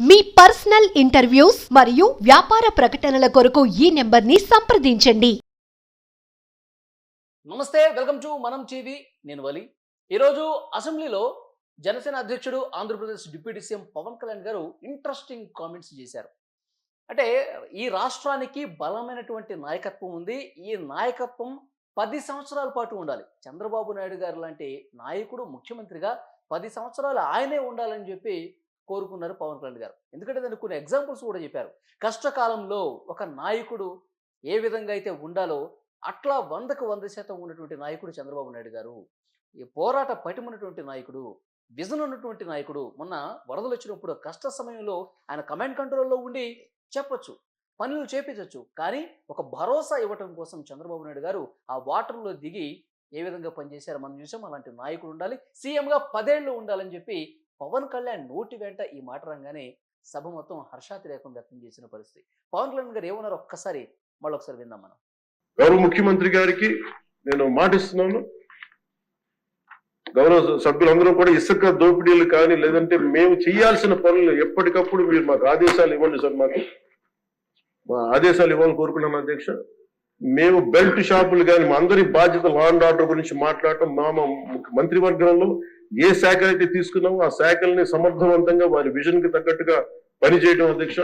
మీ personal interviews మరియు వ్యాపార ప్రకటనల కొరకు ఈ నెంబర్ని సంప్రదించండి. నమస్తే, వెల్కమ్ టు మనం టీవీ. నేను వలి. ఈరోజు అసెంబ్లీలో జనసేన అధ్యక్షుడు ఆంధ్రప్రదేశ్ డిప్యూటీ సీఎం పవన్ కళ్యాణ్ గారు ఇంట్రెస్టింగ్ కామెంట్స్ చేశారు. అంటే ఈ రాష్ట్రానికి బలమైనటువంటి నాయకత్వం ఉంది. ఈ నాయకత్వం 10 సంవత్సరాల పాటు ఉండాలి. చంద్రబాబు నాయుడు గారు లాంటి నాయకుడు ముఖ్యమంత్రిగా 10 సంవత్సరాలు ఆయనే ఉండాలని చెప్పి కోరుకున్నారు పవన్ కళ్యాణ్ గారు. ఎందుకంటే దానికి కొన్ని ఎగ్జాంపుల్స్ కూడా చెప్పారు. కష్టకాలంలో ఒక నాయకుడు ఏ విధంగా అయితే ఉండాలో అట్లా 100కు 100% ఉన్నటువంటి నాయకుడు చంద్రబాబు నాయుడు గారు. ఈ పోరాట పటిమన్నటువంటి నాయకుడు, విజన్ ఉన్నటువంటి నాయకుడు. మొన్న వరదలు వచ్చినప్పుడు కష్ట సమయంలో ఆయన కమాండ్ కంట్రోల్లో ఉండి చెప్పొచ్చు, పనులు చేపించవచ్చు. కానీ ఒక భరోసా ఇవ్వటం కోసం చంద్రబాబు నాయుడు గారు ఆ వాటర్లో దిగి ఏ విధంగా పనిచేశారో మనం చూసాం. అలాంటి నాయకుడు ఉండాలి, సీఎంగా 10 ఏళ్ళు ఉండాలని చెప్పి పవన్ కళ్యాణ్ నోటి వెంట ఈ మాట రంగానే సభ మొత్తం హర్షాతిరేకం వ్యక్తం చేసిన పరిస్థితి. పవన్ కళ్యాణ్ గారు ఏమన్నారో ఒక్కసారి మళ్ళొకసారి విందాం మనం. గౌరవ ముఖ్యమంత్రి గారికి నేను మాటిస్తున్నాను, గౌరవ సభ్యులందరూ కూడా ఇసుక దోపిడీలు కానీ లేదంటే మేము చేయాల్సిన పనులు ఎప్పటికప్పుడు మీరు మాకు ఆదేశాలు ఇవ్వండి సార్. మా ఆదేశాలు ఇవ్వాలని కోరుకున్నాను అధ్యక్ష. మేము బెల్ట్ షాపులు కానీ మా అందరి బాధ్యత లా అండ్ ఆర్డర్ గురించి మాట్లాడటం, మా మంత్రివర్గంలో ఏ శాఖ అయితే తీసుకున్నామో ఆ శాఖల్ని సమర్థవంతంగా వారి విజన్ కి తగ్గట్టుగా పనిచేయడం అధ్యక్ష.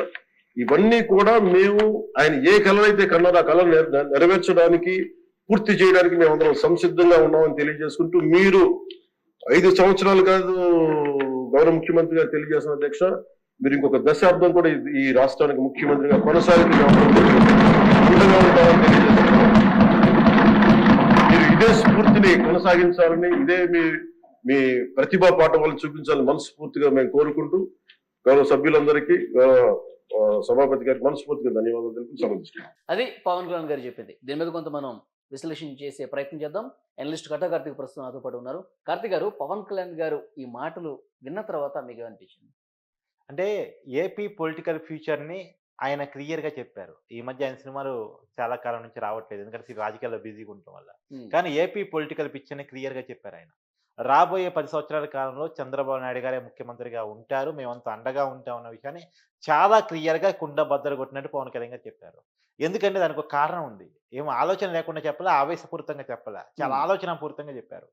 ఇవన్నీ కూడా మేము ఆయన ఏ కళ అయితే కన్నారో ఆ కళ నెరవేర్చడానికి పూర్తి చేయడానికి మేము అందరం సంసిద్ధంగా ఉన్నామని తెలియజేసుకుంటూ, మీరు 5 సంవత్సరాలు కాదు గౌరవ ముఖ్యమంత్రి గారు తెలియజేసిన అధ్యక్ష, మీరు ఇంకొక దశాబ్దం కూడా ఈ రాష్ట్రానికి ముఖ్యమంత్రిగా కొనసాగుతూ మీరు ఇదే స్ఫూర్తిని కొనసాగించాలని, ఇదే మీ ప్రతిభా పాఠవాలను చూపించాలని మనస్ఫూర్తిగా మేము కోరుకుంటూ, గౌరవ సభ్యులందరికీ సభాపతి గారికి మనస్ఫూర్తిగా ధన్యవాదాలు తెలుపు సమర్పిస్తున్నాం. అది పవన్ కళ్యాణ్ గారు చెప్పింది. దీని మీద కొంత మనం విశ్లేషణ చేసే ప్రయత్నం చేద్దాం. అనలిస్ట్ కట్టా కార్తీక్ ప్రస్తుతం నాతో పాటు ఉన్నారు. కార్తీక్ గారు, పవన్ కళ్యాణ్ గారు ఈ మాటలు విన్న తర్వాత మీకు ఏమనిపించింది? అంటే ఏపీ పొలిటికల్ ఫ్యూచర్ని ఆయన క్లియర్గా చెప్పారు. ఈ మధ్య ఆయన సినిమాలు చాలా కాలం నుంచి రావట్లేదు, ఎందుకంటే రాజకీయాల్లో బిజీగా ఉండటం వల్ల. కానీ ఏపీ పొలిటికల్ పిక్చర్ని క్లియర్గా చెప్పారు ఆయన. రాబోయే 10 సంవత్సరాల కాలంలో చంద్రబాబు నాయుడు గారే ముఖ్యమంత్రిగా ఉంటారు, మేమంతా అండగా ఉంటామన్న విషయాన్ని చాలా క్లియర్గా కుండ బద్దలు కొట్టినట్టు పవన్ కళ్యాణ్ గారు చెప్పారు. ఎందుకంటే దానికి ఒక కారణం ఉంది. ఏం ఆలోచన లేకుండా చెప్పలే, ఆవేశపూరితంగా చెప్పలే, చాలా ఆలోచనాపూరితంగా చెప్పారు.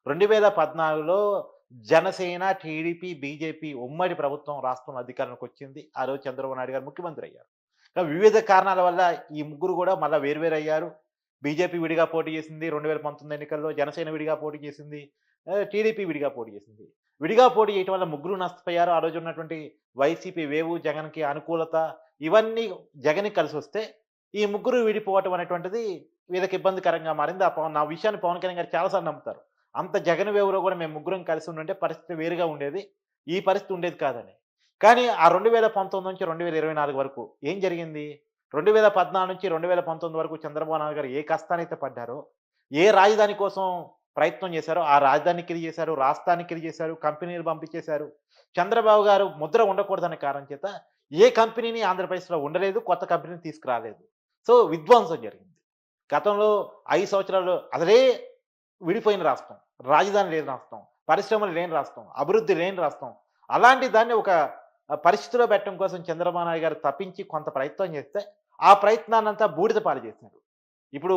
2014లో జనసేన, టీడీపీ, బీజేపీ ఉమ్మడి ప్రభుత్వం రాష్ట్రం అధికారంలోకి వచ్చింది. ఆ రోజు చంద్రబాబు నాయుడు గారు ముఖ్యమంత్రి అయ్యారు. కానీ వివిధ కారణాల వల్ల ఈ ముగ్గురు కూడా మళ్ళీ వేరువేరు అయ్యారు. బీజేపీ విడిగా పోటీ చేసింది 2019 ఎన్నికల్లో, జనసేన విడిగా పోటీ చేసింది, టీడీపీ విడిగా పోటీ చేసింది. విడిగా పోటీ చేయటం వల్ల ముగ్గురు నష్టపోయారు. ఆ రోజు ఉన్నటువంటి వైసీపీ వేవు, జగన్కి అనుకూలత, ఇవన్నీ జగన్కి కలిసి వస్తే ఈ ముగ్గురు విడిపోవటం అనేటువంటిది వీళ్ళకి ఇబ్బందికరంగా మారింది. నా విషయాన్ని పవన్ కళ్యాణ్ గారు చాలాసార్లు నమ్ముతారు. అంత జగన్ వేవులో కూడా మేము ముగ్గురం కలిసి ఉండుంటే పరిస్థితి వేరుగా ఉండేది, ఈ పరిస్థితి ఉండేది కాదని. కానీ ఆ 2019 నుంచి 2024 వరకు ఏం జరిగింది? 2014 నుంచి 2019 వరకు చంద్రబాబు నాయుడు గారు ఏ కష్టానైతే పడ్డారో, ఏ రాజధాని కోసం ప్రయత్నం చేశారో ఆ రాజధానికి కిరి చేశారు, రాష్ట్రానికి కిరి చేశారు, కంపెనీలు పంపించేశారు. చంద్రబాబు గారు ముద్ర ఉండకూడదనే కారణం చేత ఏ కంపెనీని ఆంధ్రప్రదేశ్లో ఉండలేదు, కొత్త కంపెనీని తీసుకురాలేదు. సో విధ్వంసం జరిగింది. గతంలో 5 సంవత్సరాలు అసలే విడిపోయిన రాష్ట్రం, రాజధాని లేని రాష్ట్రం, పరిశ్రమలు లేని రాష్ట్రం, అభివృద్ధి లేని రాష్ట్రం. అలాంటి దాన్ని ఒక పరిస్థితిలో పెట్టడం కోసం చంద్రబాబు నాయుడు గారు తప్పించి కొంత ప్రయత్నం చేస్తే ఆ ప్రయత్నాన్నంతా బూడిద పాలు చేశారు. ఇప్పుడు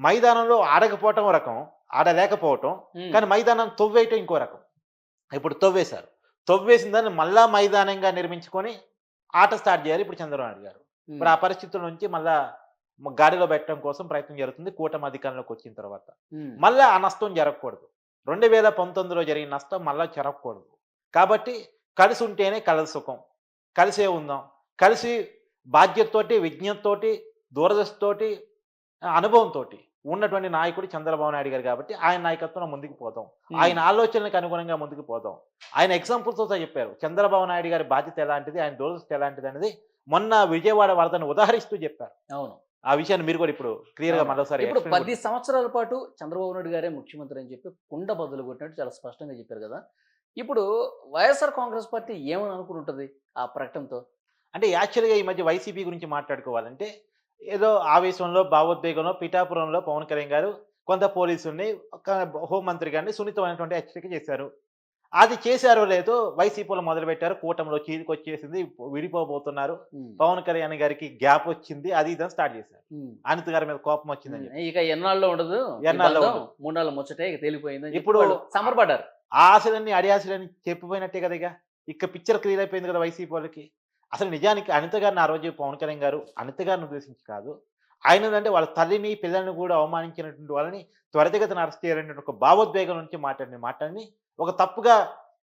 మైదానంలో ఆడకపోవటం రకం, ఆడలేకపోవటం, కానీ మైదానం తవ్వేయటం ఇంకో రకం. ఇప్పుడు తవ్వేశారు, తవ్వేసిన దాన్ని మళ్ళా మైదానంగా నిర్మించుకొని ఆట స్టార్ట్ చేయాలి ఇప్పుడు చంద్రబాబు నాయుడు గారు. ఇప్పుడు ఆ పరిస్థితుల నుంచి మళ్ళా గాడిలో పెట్టడం కోసం ప్రయత్నం జరుగుతుంది కూటమి అధికారంలోకి వచ్చిన తర్వాత. మళ్ళీ ఆ నష్టం జరగకూడదు. 2019లో జరిగిన నష్టం మళ్ళీ జరగకూడదు. కాబట్టి కలిసి ఉంటేనే కలసి సుఖం, కలిసే ఉందాం, కలిసి బాధ్యతతోటి, విజ్ఞతతోటి, దూరదృష్టితోటి, అనుభవంతో ఉన్నటువంటి నాయకుడు చంద్రబాబు నాయుడు గారు. కాబట్టి ఆయన నాయకత్వంలో ముందుకు పోదాం, ఆయన ఆలోచనలకు అనుగుణంగా ముందుకు పోదాం. ఆయన ఎగ్జాంపుల్స్తో చెప్పారు చంద్రబాబు నాయుడు గారి బాధ్యత ఎలాంటిది, ఆయన దూరదృష్టి ఎలాంటిది అనేది మొన్న విజయవాడ వరదను ఉదాహరిస్తూ చెప్పారు. అవును, ఆ విషయాన్ని మీరు కూడా ఇప్పుడు క్లియర్గా మరోసారి. ఇప్పుడు 10 సంవత్సరాల పాటు చంద్రబాబు నాయుడు గారే ముఖ్యమంత్రి అని చెప్పి కుండ బదులు కొట్టినట్టు చాలా స్పష్టంగా చెప్పారు కదా. ఇప్పుడు వైఎస్ఆర్ కాంగ్రెస్ పార్టీ ఏమని అనుకుంటుంది ఆ ప్రకటనతో? అంటే యాక్చువల్గా ఈ మధ్య వైసీపీ గురించి మాట్లాడుకోవాలంటే ఏదో ఆవేశంలో, భావోద్వేగంలో పిఠాపురంలో పవన్ కళ్యాణ్ గారు కొంత పోలీసుల్ని, ఒక హోంమంత్రి గారిని సున్నితమైనటువంటి హెచ్చరిక చేశారు. అది చేశారో లేదో వైసీపీలో మొదలుపెట్టారు, కూటమిలో చీలికొచ్చేసింది, విడిపోబోతున్నారు, పవన్ కళ్యాణ్ గారికి గ్యాప్ వచ్చింది, అది ఇదని స్టార్ట్ చేశారు. అనిత గారి మీద కోపం వచ్చిందని చెప్పి. ఇక ఎన్నాళ్ళలో ఉండదు, ఎన్నాళ్ళలో బంధం ఉండదు. 3 నెలల ముచ్చటే ఇక తేలిపోయింది. ఇప్పుడు సమరపడ్డారు. ఆ ఆశలన్నీ అడియాశలని చెప్పిపోయినట్టే కదా. ఇక పిక్చర్ క్లియర్ అయిపోయింది కదా వైసీపీ వాళ్ళకి. అసలు నిజానికి అనిత గారిని ఆ రోజు పవన్ కళ్యాణ్ గారు అనిత గారిని ఉద్దేశించి కాదు, ఆయన అంటే వాళ్ళ తల్లిని పిల్లల్ని కూడా అవమానించినటువంటి వాళ్ళని త్వరితగతిన అరెస్ట్ చేయాలనే ఒక భావోద్వేగం నుంచి మాట్లాడిని ఒక తప్పుగా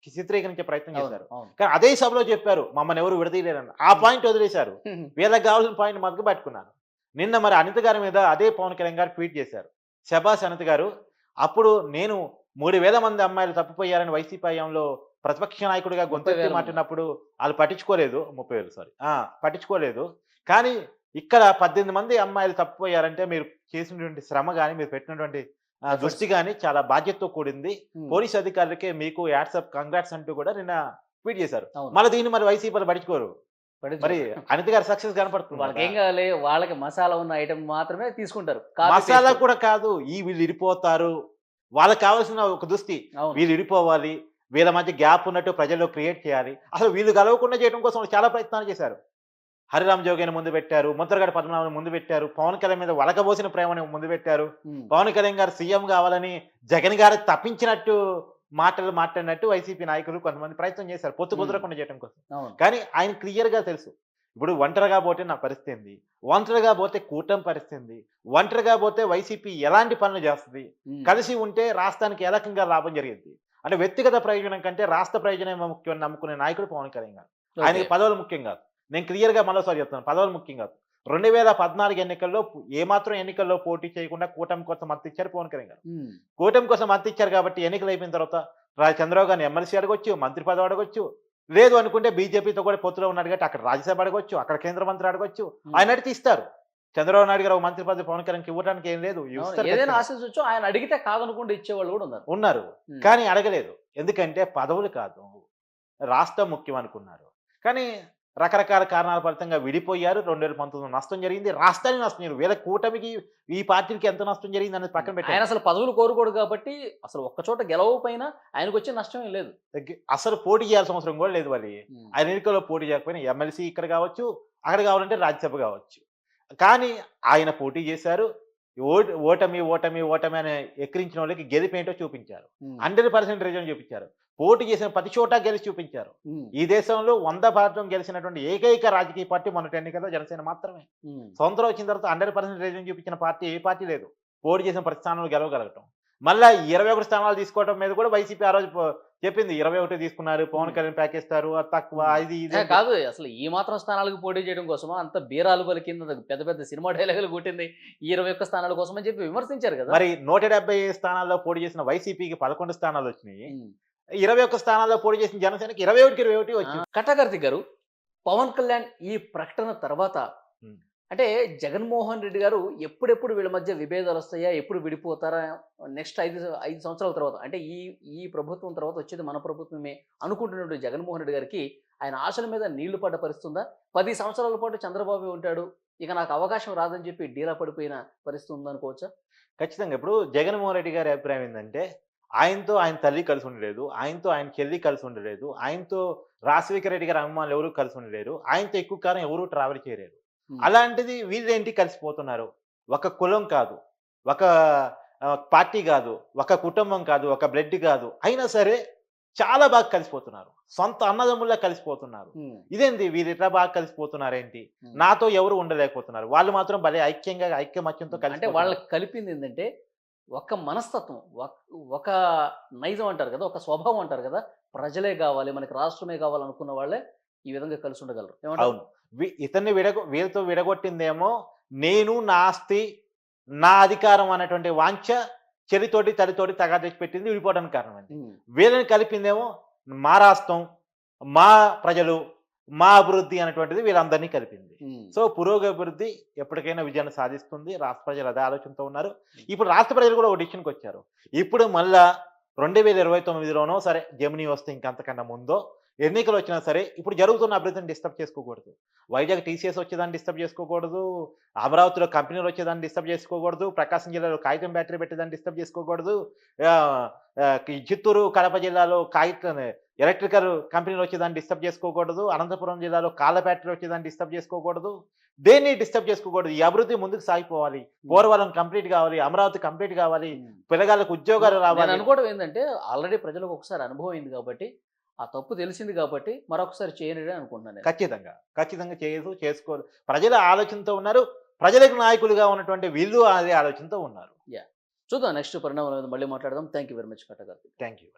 చిత్రీకరించే ప్రయత్నం చేశారు. కానీ అదే సభలో చెప్పారు మమ్మల్ని ఎవరు విడదీయలేరని. ఆ పాయింట్ వదిలేశారు, వీళ్ళకి కావాల్సిన పాయింట్ మధ్య పట్టుకున్నారు. నిన్న మరి అనిత గారి మీద అదే పవన్ కళ్యాణ్ గారు ట్వీట్ చేశారు, శబాస్ అనిత గారు, అప్పుడు నేను 3,000 మంది అమ్మాయిలు తప్పిపోయారని వైసీపీ హయాంలో ప్రతిపక్ష నాయకుడిగా గొంతెత్తి మాట్లాడినప్పుడు వాళ్ళు పట్టించుకోలేదు. 30,000 సారీ పట్టించుకోలేదు. కానీ ఇక్కడ 18 మంది అమ్మాయిలు తప్పిపోయారంటే మీరు చేసినటువంటి శ్రమ కానీ మీరు పెట్టినటువంటి దృష్టి కానీ చాలా బాధ్యతతో కూడింది. పోలీస్ అధికారులకే మీకు యాట్సప్ కంగ్రాట్స్ అంటూ కూడా నిన్న ట్వీట్ చేశారు. మళ్ళీ దీన్ని మరి వైసీపీలు పట్టించుకోరు. మరి అనిత గారు సక్సెస్ కనపడుతుంది. వాళ్ళకి ఏం కావాలి, వాళ్ళకి మసాలా ఉన్న ఐటమ్ మాత్రమే తీసుకుంటారు. మసాలా కూడా కాదు, వీళ్ళు ఇరిపోతారు, వాళ్ళకి కావాల్సిన ఒక దృష్టి వీళ్ళు ఇరిపోవాలి, వీళ్ళ మధ్య గ్యాప్ ఉన్నట్టు ప్రజల్లో క్రియేట్ చేయాలి. అసలు వీళ్ళు గెలవకుండా చేయడం కోసం చాలా ప్రయత్నాలు చేశారు. హరిరామ్ జోగిని ముందు పెట్టారు, ముద్రగడ పద్మనాభం ముందు పెట్టారు, పవన్ కళ్యాణ్ మీద వలకబోసిన ప్రేమని ముందు పెట్టారు, పవన్ కళ్యాణ్ గారు సీఎం కావాలని జగన్ గారు తప్పించినట్టు మాట్లాడినట్టు వైసీపీ నాయకులు కొంతమంది ప్రయత్నం చేశారు పొత్తు కుదరకుండా చేయడం కోసం. కానీ ఆయన క్లియర్ గా తెలుసు, ఇప్పుడు ఒంటరిగా పోతే నా పరిస్థితి ఏంది, ఒంటరిగా పోతే కూటమి పరిస్థితి, ఒంటరిగా పోతే వైసీపీ ఎలాంటి పనులు చేస్తుంది, కలిసి ఉంటే రాష్ట్రానికి ఏ రకంగా లాభం జరిగింది అంటే వ్యక్తిగత ప్రయోజనం కంటే రాష్ట్ర ప్రయోజనం ముఖ్యం నమ్ముకునే నాయకుడు పవన్ కళ్యాణ్ గారు. ఆయనకి పదవులు ముఖ్యం కాదు. నేను క్లియర్ గా మరోసారి చెప్తాను, పదవులు ముఖ్యం కాదు. 2014 ఎన్నికల్లో ఏమాత్రం ఎన్నికల్లో పోటీ చేయకుండా కూటమి కోసం మద్దతు ఇచ్చారు పవన్ కళ్యాణ్ గారు. కూటమి కోసం మద్దతు ఇచ్చారు కాబట్టి ఎన్నికలు అయిపోయిన తర్వాత చంద్రబాబు గారిని ఎమ్మెల్సీ అడగొచ్చు, మంత్రి పదవి అడగొచ్చు, లేదు అనుకుంటే బీజేపీతో కూడా పొత్తులో ఉన్నాడు కాబట్టి అక్కడ రాజ్యసభ అడగొచ్చు, అక్కడ కేంద్ర మంత్రి అడగొచ్చు, ఆయన అడిగితే ఇస్తారు. చంద్రబాబు నాయుడు గారు ఒక మంత్రి పదవి పవన్ కళ్యాణ్కి ఇవ్వడానికి ఏం లేదు, ఏదైనా ఆశించవచ్చు. ఆయన అడిగితే కాదనుకుంటే ఇచ్చేవాళ్ళు కూడా ఉన్నారు. కానీ అడగలేదు. ఎందుకంటే పదవులు కాదు, రాష్ట్రం ముఖ్యం అనుకున్నారు. కానీ రకరకాల కారణాల ఫలితంగా విడిపోయారు. 2019 నష్టం జరిగింది, రాష్ట్రానికి నష్టం జరిగింది. వీళ్ళ కూటమికి ఈ పార్టీకి ఎంత నష్టం జరిగింది అనేది పక్కన పెట్టి ఆయన అసలు పదవులు కోరుకోడు కాబట్టి అసలు ఒక్క చోట గెలవకపోయినా ఆయనకు వచ్చే నష్టం ఏం లేదు. అసలు పోటీ చేయాల్సిన అవసరం కూడా లేదు. వాళ్ళు ఆయన ఎన్నికల్లో పోటీ చేయకపోయినా ఎమ్మెల్సీ ఇక్కడ కావచ్చు, అక్కడ కావాలంటే రాజ్యసభ కావచ్చు. కానీ ఆయన పోటీ చేశారు. ఓటమి ఓటమి ఓటమి అని ఎక్కిరించిన వాళ్ళకి గెలిపేంటో చూపించారు. 100% రిజల్ట్ చూపించారు. పోటీ చేసిన ప్రతి చోట గెలిచి చూపించారు. ఈ దేశంలో 100% గెలిచినటువంటి ఏకైక రాజకీయ పార్టీ మొన్నటి ఎన్నికల్లో జనసేన మాత్రమే. స్వతంత్రం వచ్చిన తర్వాత 100% రిజల్ట్ చూపించిన పార్టీ ఏ పార్టీ లేదు. పోటీ చేసిన ప్రతి స్థానంలో గెలవగలగటం, మళ్ళీ 21 స్థానాలు తీసుకోవడం మీద కూడా వైసీపీ ఆ రోజు చెప్పింది. 21 తీసుకున్నారు, పవన్ కళ్యాణ్ ప్యాకేజ్ తక్కువ, ఇది కాదు. అసలు ఈ మాత్రం స్థానాలకు పోటీ చేయడం కోసమా అంత బీరాలు పలికింది, పెద్ద పెద్ద సినిమా డైలాగులు కొట్టింది 21 స్థానాల కోసం అని చెప్పి విమర్శించారు కదా. మరి 170 స్థానాల్లో పోటీ చేసిన వైసీపీకి 11 స్థానాలు వచ్చినాయి. 21 స్థానాల్లో పోటీ చేసిన జనసేనకి 21 వచ్చింది. కటాకార్తిక్ గారు, పవన్ కళ్యాణ్ ఈ ప్రకటన తర్వాత అంటే జగన్మోహన్ రెడ్డి గారు ఎప్పుడెప్పుడు వీళ్ళ మధ్య విభేదాలు వస్తాయా, ఎప్పుడు విడిపోతారా, నెక్స్ట్ 5 సంవత్సరాల తర్వాత అంటే ఈ ప్రభుత్వం తర్వాత వచ్చేది మన ప్రభుత్వమే అనుకుంటున్నటువంటి జగన్మోహన్ రెడ్డి గారికి ఆయన ఆశల మీద నీళ్లు పడ్డ పరిస్థితుందా? 10 సంవత్సరాల పాటు చంద్రబాబు ఉంటాడు, ఇక నాకు అవకాశం రాదని చెప్పి డీలా పడిపోయిన పరిస్థితి ఉందనుకోవచ్చా? ఖచ్చితంగా. ఇప్పుడు జగన్మోహన్ రెడ్డి గారి అభిప్రాయం ఏంటంటే, ఆయనతో ఆయన తల్లి కలిసి ఉండలేదు, ఆయనతో ఆయన చెల్లి కలిసి ఉండలేదు, ఆయనతో రాజశేఖర రెడ్డి గారి అభిమానులు ఎవరు కలిసి ఉండలేరు, ఆయనతో ఎక్కువ కాలం ఎవరు ట్రావెల్ చేయలేరు. అలాంటిది వీళ్ళేంటి కలిసిపోతున్నారు? ఒక కులం కాదు, ఒక పార్టీ కాదు, ఒక కుటుంబం కాదు, ఒక బ్లడ్ కాదు, అయినా సరే చాలా బాగా కలిసిపోతున్నారు. సొంత అన్నదమ్ముల్లా కలిసిపోతున్నారు. ఇదేంటి వీళ్ళు ఇట్లా బాగా కలిసిపోతున్నారేంటి? నాతో ఎవరు ఉండలేకపోతున్నారు, వాళ్ళు మాత్రం భలే ఐక్యంగా ఐక్యమత్యంతో కలిసి. అంటే వాళ్ళకి కలిపింది ఏంటంటే ఒక మనస్తత్వం, ఒక నైజం అంటారు కదా, ఒక స్వభావం అంటారు కదా, ప్రజలే కావాలి, మనకి రాష్ట్రమే కావాలనుకున్న వాళ్ళే ఈ విధంగా కలిసి ఉండగలరు. అవును. ఇతన్ని వీళ్ళతో విడగొట్టిందేమో నేను, నా ఆస్తి, నా అధికారం అనేటువంటి వాంఛ చెల్లితోటి తల్లితోటి తగా తెచ్చి పెట్టింది విడిపోవడానికి కారణమైంది. వీళ్ళని కలిపిందేమో మా రాష్ట్రం, మా ప్రజలు, మా అభివృద్ధి అనేటువంటిది వీళ్ళందరినీ కలిపింది. సో పురోగభివృద్ధి ఎప్పటికైనా విజయాన్ని సాధిస్తుంది. రాష్ట్ర ప్రజలు అదే ఆలోచనతో ఉన్నారు. ఇప్పుడు రాష్ట్ర ప్రజలు కూడా ఒక డిసిషన్కి వచ్చారు. ఇప్పుడు మళ్ళా 2029లోనో సరే జమినీ వస్తే ఇంకంతకన్నా ముందో ఎన్నికలు వచ్చినా సరే ఇప్పుడు జరుగుతున్న అభివృద్ధిని డిస్టర్బ్ చేసుకోకూడదు. వైజాగ్ టీసీఎస్ వచ్చేదాన్ని డిస్టర్బ్ చేసుకోకూడదు. అమరావతిలో కంపెనీలు వచ్చేదాన్ని డిస్టర్బ్ చేసుకోకూడదు. ప్రకాశం జిల్లాలో కాగితం బ్యాటరీ పెట్టేదాన్ని డిస్టర్బ్ చేసుకోకూడదు. ఈ చిత్తూరు, కడప జిల్లాలో ఎలక్ట్రికల్ కంపెనీలు వచ్చేదాన్ని డిస్టర్బ్ చేసుకోకూడదు. అనంతపురం జిల్లాలో కాళ్ళ ఫ్యాక్టరీ వచ్చేదాన్ని డిస్టర్బ్ చేసుకోకూడదు. దేన్ని డిస్టర్బ్ చేసుకోకూడదు. ఈ అభివృద్ధి ముందుకు సాగిపోవాలి. పోలవరం కంప్లీట్ కావాలి. అమరావతి కంప్లీట్ కావాలి. పిల్లగాళ్ళకు ఉద్యోగాలు నేను రావాలి. అనుకోవడం ఏంటంటే ఆల్రెడీ ప్రజలకు ఒకసారి అనుభవం అయింది కాబట్టి ఆ తప్పు తెలిసింది కాబట్టి మరొకసారి చేయనని అనుకుంటున్నాను నేను. ఖచ్చితంగా చేసుకోరు. ప్రజల ఆలోచనతో ఉన్నారు. ప్రజలకు నాయకులుగా ఉన్నటువంటి వీళ్ళు అదే ఆలోచనతో ఉన్నారు. చూద్దాం నెక్స్ట్ పరిణామాలు మళ్ళీ మాట్లాడదాం. థ్యాంక్ యూ వెరీ మచ్ కట్ట గారు. Thank you.